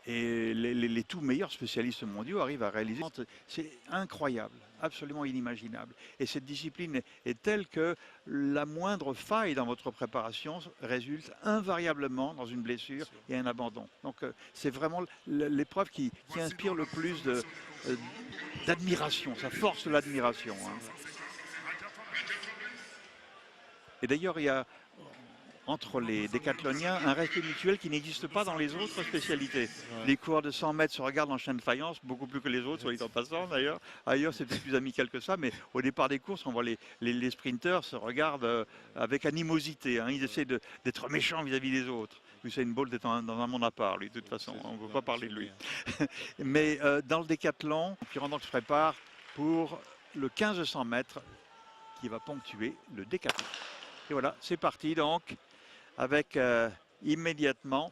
Et les tout meilleurs spécialistes mondiaux arrivent à réaliser. C'est incroyable, absolument inimaginable. Et cette discipline est telle que la moindre faille dans votre préparation résulte invariablement dans une blessure et un abandon. Donc c'est vraiment l'épreuve qui inspire le plus d'admiration. Ça force l'admiration. Hein. Et d'ailleurs, il y a entre les décathloniens un respect mutuel qui n'existe pas dans les autres spécialités. Ouais. Les coureurs de 100 mètres se regardent en chaîne de faïence, beaucoup plus que les autres, soit dit en passant d'ailleurs. Ailleurs, c'est peut-être plus amical que ça, mais au départ des courses, on voit les sprinteurs se regardent avec animosité. Hein. Ils essaient d'être méchants vis-à-vis des autres. Usain Bolt est dans un monde à part, lui, de toute façon. On ne veut pas parler de lui. Mais dans le décathlon, Pierre se prépare pour le 1500 mètres qui va ponctuer le décathlon. Et voilà, c'est parti donc. Avec immédiatement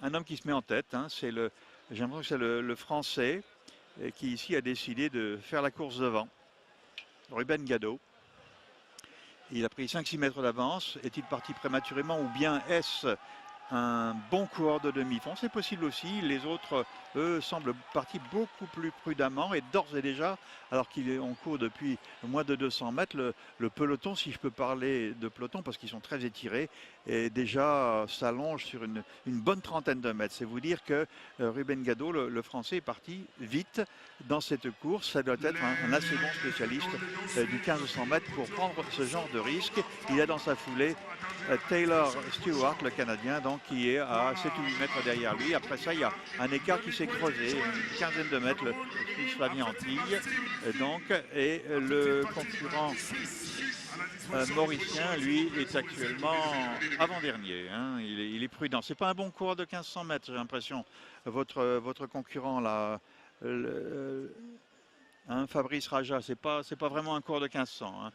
un homme qui se met en tête. Hein, j'ai l'impression que c'est le Français qui ici a décidé de faire la course devant. Ruben Gado. Il a pris 5-6 mètres d'avance. Est-il parti prématurément ou bien est-ce un bon coureur de demi-fond? C'est possible aussi. Les autres, eux, semblent partis beaucoup plus prudemment et d'ores et déjà, alors qu'on court depuis moins de 200 mètres, le peloton, si je peux parler de peloton, parce qu'ils sont très étirés, et déjà s'allonge sur une bonne trentaine de mètres. C'est vous dire que Ruben Gado, le Français, est parti vite dans cette course. Ça doit être un assez bon spécialiste du 1500 mètres pour prendre ce genre de risque. Il a dans sa foulée Taylor Stewart, le Canadien, donc, qui est à 7 ou 8 mètres derrière lui. Après ça, il y a un écart qui s'est creusé, une quinzaine de mètres, le Suisse Flavien Antilles, donc, et le concurrent mauricien, lui, est actuellement avant-dernier. Hein. Il est prudent. C'est pas un bon coureur de 1500 mètres, j'ai l'impression. Votre concurrent, là, hein, Fabrice Raja, c'est pas vraiment un coureur de 1500. Hein.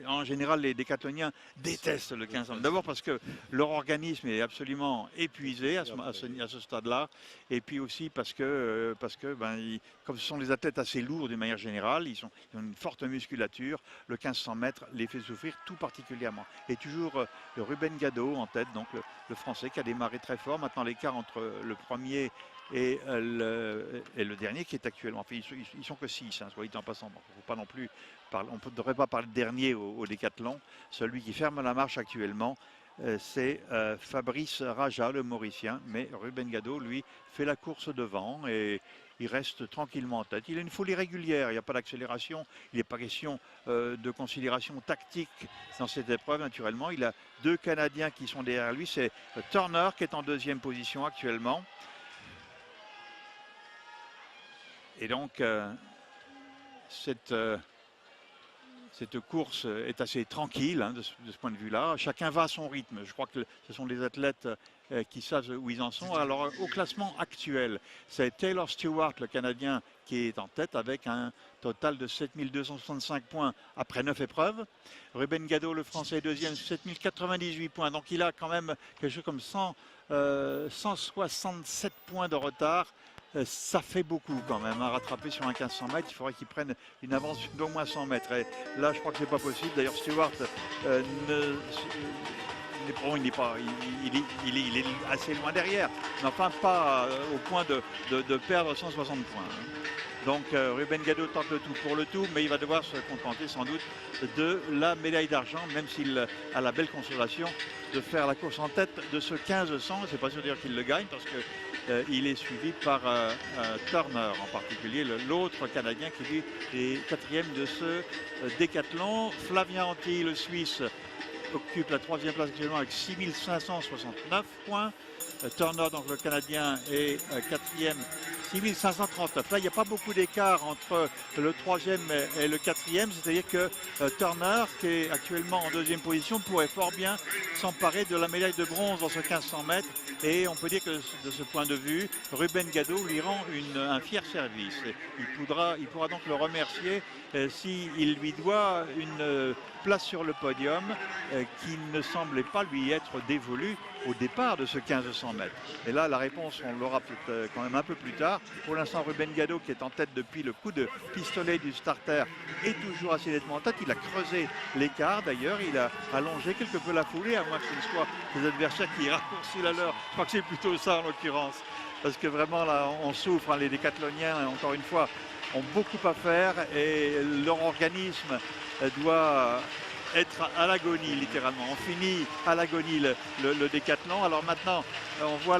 En général, les décathloniens détestent le 1500. D'abord parce que leur organisme est absolument épuisé à ce stade-là, et puis aussi parce que comme ce sont des athlètes assez lourds d'une manière générale, ils ont une forte musculature, le 1500 mètres les fait souffrir tout particulièrement. Et toujours Ruben Gado en tête, donc le Français qui a démarré très fort. Maintenant l'écart entre le premier et le dernier qui est actuellement, enfin, ils sont que 6, hein, soit dit en passant. Bon, faut pas non plus on ne devrait pas parler de dernier au décathlon. Celui qui ferme la marche actuellement, c'est Fabrice Raja, le Mauricien. Mais Ruben Gado, lui, fait la course devant et il reste tranquillement en tête. Il a une folie régulière, il n'y a pas d'accélération, il n'est pas question de considération tactique dans cette épreuve, naturellement. Il a 2 Canadiens qui sont derrière lui. C'est Turner qui est en 2e position actuellement. Et donc, cette course est assez tranquille, hein, de ce point de vue-là. Chacun va à son rythme. Je crois que ce sont les athlètes qui savent où ils en sont. Alors, au classement actuel, c'est Taylor Stewart, le Canadien, qui est en tête avec un total de 7265 points après 9 épreuves. Ruben Gado, le Français, est 2e, 7098 points. Donc, il a quand même quelque chose comme 167 points de retard. Ça fait beaucoup quand même à rattraper sur un 1500 mètres. Il faudrait qu'il prenne une avance d'au moins 100 mètres. Et là, je crois que c'est pas possible. D'ailleurs, Stewart il est assez loin derrière, mais enfin pas au point de perdre 160 points. Donc Ruben Gado tente le tout pour le tout, mais il va devoir se contenter sans doute de la médaille d'argent, même s'il a la belle consolation de faire la course en tête de ce 1500. C'est pas sûr d'ailleurs qu'il le gagne parce que il est suivi par Turner en particulier, l'autre Canadien qui lui est 4e de ce décathlon. Flavien Antilles, le Suisse, occupe la 3e place actuellement avec 6569 points. Turner, donc le Canadien, est 4e, 6539. Là, il n'y a pas beaucoup d'écart entre le 3e et le 4e, c'est-à-dire que Turner, qui est actuellement en 2e position, pourrait fort bien s'emparer de la médaille de bronze dans ce 1500 mètres. Et on peut dire que de ce point de vue, Ruben Gado lui rend un fier service. Il pourra donc le remercier s'il lui doit une place sur le podium qui ne semblait pas lui être dévolue au départ de ce 1500 mètres. Et là, la réponse, on l'aura peut-être quand même un peu plus tard. Pour l'instant, Ruben Gado, qui est en tête depuis le coup de pistolet du starter, est toujours assez nettement en tête. Il a creusé l'écart. D'ailleurs, il a allongé quelque peu la foulée, à moins que ce ne soit des adversaires qui raccourcissent la leur. Je crois que c'est plutôt ça, en l'occurrence. parce que vraiment là on souffre, hein, les décathloniens encore une fois ont beaucoup à faire et leur organisme doit être à l'agonie littéralement. On finit à l'agonie le décathlon. Alors maintenant on voit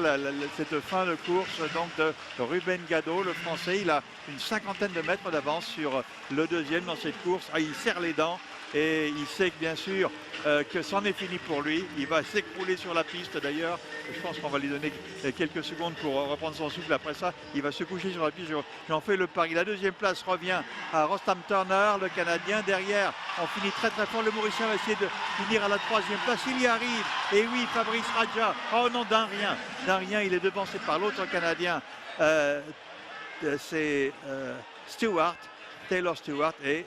cette fin de course donc de Ruben Gado, le français. Il a une cinquantaine de mètres d'avance sur le deuxième dans cette course. Ah, il serre les dents et il sait que bien sûr que c'en est fini pour lui. Il va s'écrouler sur la piste d'ailleurs. Je pense qu'on va lui donner quelques secondes pour reprendre son souffle. Après ça, il va se coucher sur la piste. J'en fais le pari. La deuxième place revient à Rostam Turner, le Canadien. Derrière, on finit très très fort. Le Mauricien va essayer de finir à la troisième place. Il y arrive. Et oui, Fabrice Radja. Oh non, d'un rien. Il est devancé par l'autre Canadien. C'est Taylor Stewart et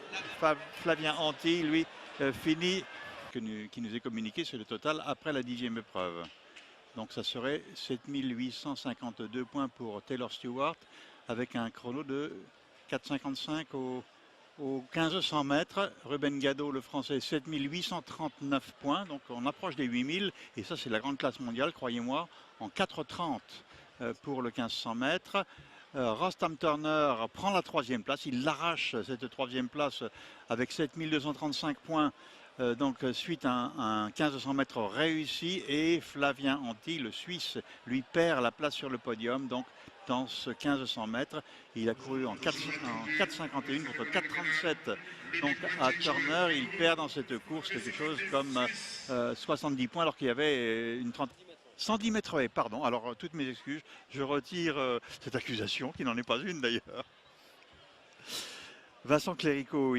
Flavien Anti, lui, finit, qui nous est communiqué, c'est le total après la 10e épreuve. Donc ça serait 7852 points pour Taylor Stewart avec un chrono de 4,55 au 1500 mètres. Ruben Gado, le français, 7839 points, donc on approche des 8000 et ça c'est la grande classe mondiale, croyez-moi, en 4,30 pour le 1500 mètres. Rostam Turner prend la troisième place, il l'arrache cette troisième place avec 7235 points, donc suite à un 1500 mètres réussi, et Flavien Anti, le Suisse, lui perd la place sur le podium. Donc dans ce 1500 mètres, il a couru en 4,51 contre 4,37 donc à Turner. Il perd dans cette course quelque chose comme 70 points alors qu'il y avait une trentaine. 110 mètres haies, pardon. Alors, toutes mes excuses, je retire cette accusation, qui n'en est pas une d'ailleurs. Vincent Cléricault,